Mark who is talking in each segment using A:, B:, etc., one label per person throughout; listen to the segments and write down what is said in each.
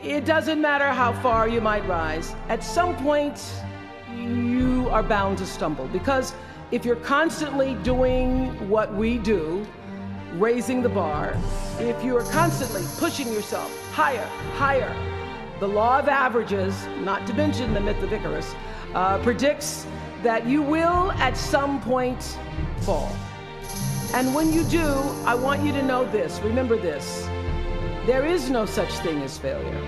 A: It doesn't matter how far you might rise. At some point, you are bound to stumble, because if you're constantly doing what we do, raising the bar, if you are constantly pushing yourself higher, higher, the law of averages, not to mention the myth of Icarus, predicts that you will at some point fall. And when you do, I want you to know this, remember this, there is no such thing as failure.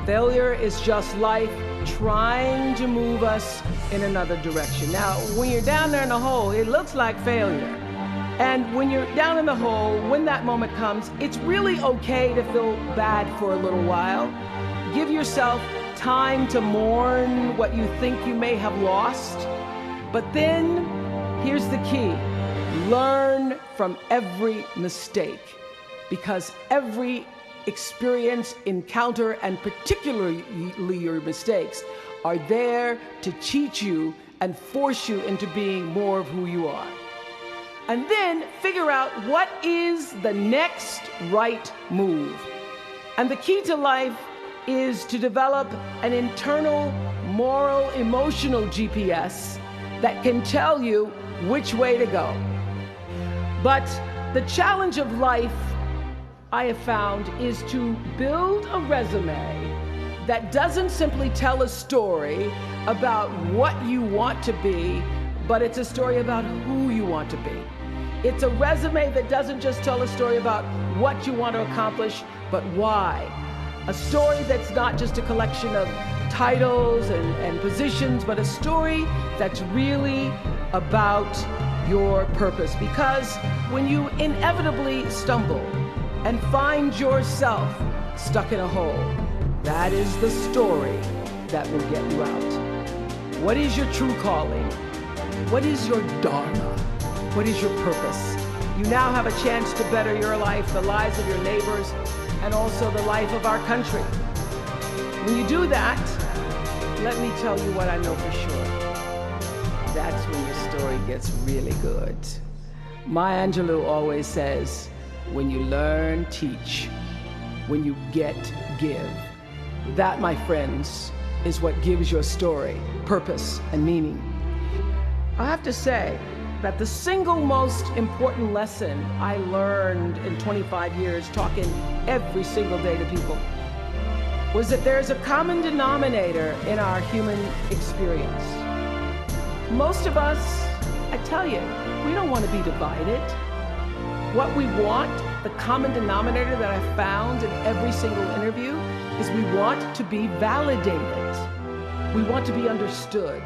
A: Failure is just life trying to move us in another direction. Now, when you're down there in the hole, it looks like failure. And when you're down in the hole, when that moment comes, it's really okay to feel bad for a little while. Give yourself time to mourn what you think you may have lost. But then, here's the key. Learn from every mistake, because every experience, encounter, and particularly your mistakes are there to teach you and force you into being more of who you are. And then figure out what is the next right move. And the key to life is to develop an internal, moral, emotional GPS that can tell you which way to go. But the challenge of life, I have found, is to build a resume that doesn't simply tell a story about what you want to be, but it's a story about who you want to be. It's a resume that doesn't just tell a story about what you want to accomplish, but why. A story that's not just a collection of titles and positions, but a story that's really about your purpose. Because when you inevitably stumble and find yourself stuck in a hole, that is the story that will get you out. What is your true calling? What is your dharma? What is your purpose? You now have a chance to better your life, the lives of your neighbors, and also the life of our country. When you do that, let me tell you what I know for sure. That's when your story gets really good. Maya Angelou always says, when you learn, teach. When you get, give. That, my friends, is what gives your story purpose and meaning. I have to say that the single most important lesson I learned in 25 years talking every single day to people was that there's a common denominator in our human experience. Most of us, I tell you, we don't want to be divided. What we want, the common denominator that I found in every single interview, is we want to be validated. We want to be understood.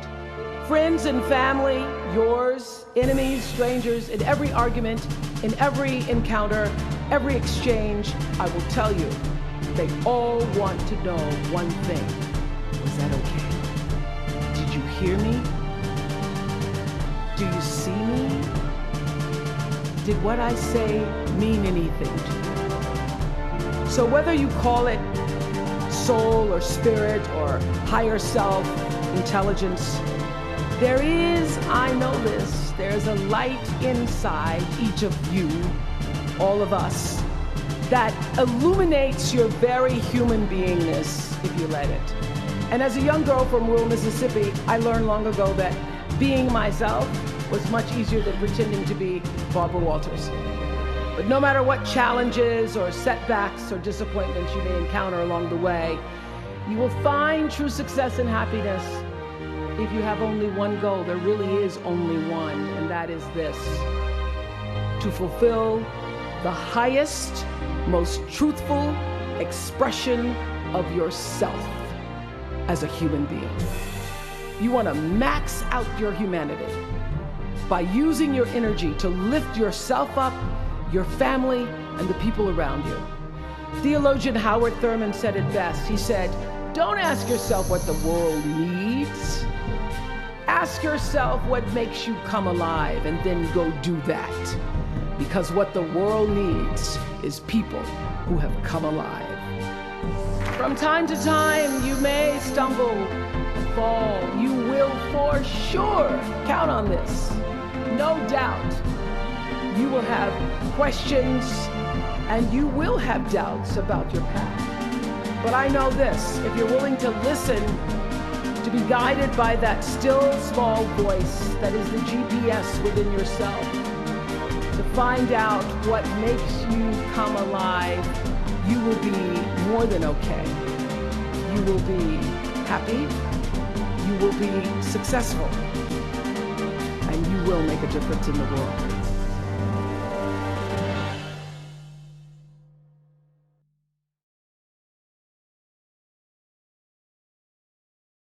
A: Friends and family, yours, enemies, strangers, in every argument, in every encounter, every exchange, I will tell you, they all want to know one thing. Was that okay? Did you hear me? Do you see me? Did what I say mean anything to you? So whether you call it soul or spirit or higher self, intelligence, there is, I know this, there's a light inside each of you, all of us, that illuminates your very human beingness if you let it. And as a young girl from rural Mississippi, I learned long ago that being myself was much easier than pretending to be Barbara Walters. But no matter what challenges or setbacks or disappointments you may encounter along the way, you will find true success and happiness if you have only one goal. There really is only one, and that is this: to fulfill the highest, most truthful expression of yourself as a human being. You want to max out your humanity by using your energy to lift yourself up, your family, and the people around you. Theologian Howard Thurman said it best. He said, don't ask yourself what the world needs. Ask yourself what makes you come alive, and then go do that. Because what the world needs is people who have come alive. From time to time, you may stumble and fall. You will for sure count on this. No doubt. You will have questions and you will have doubts about your path. But I know this, if you're willing to listen, to be guided by that still small voice that is the GPS within yourself, to find out what makes you come alive, you will be more than okay. You will be happy, you will be successful, and you will make a difference in the world.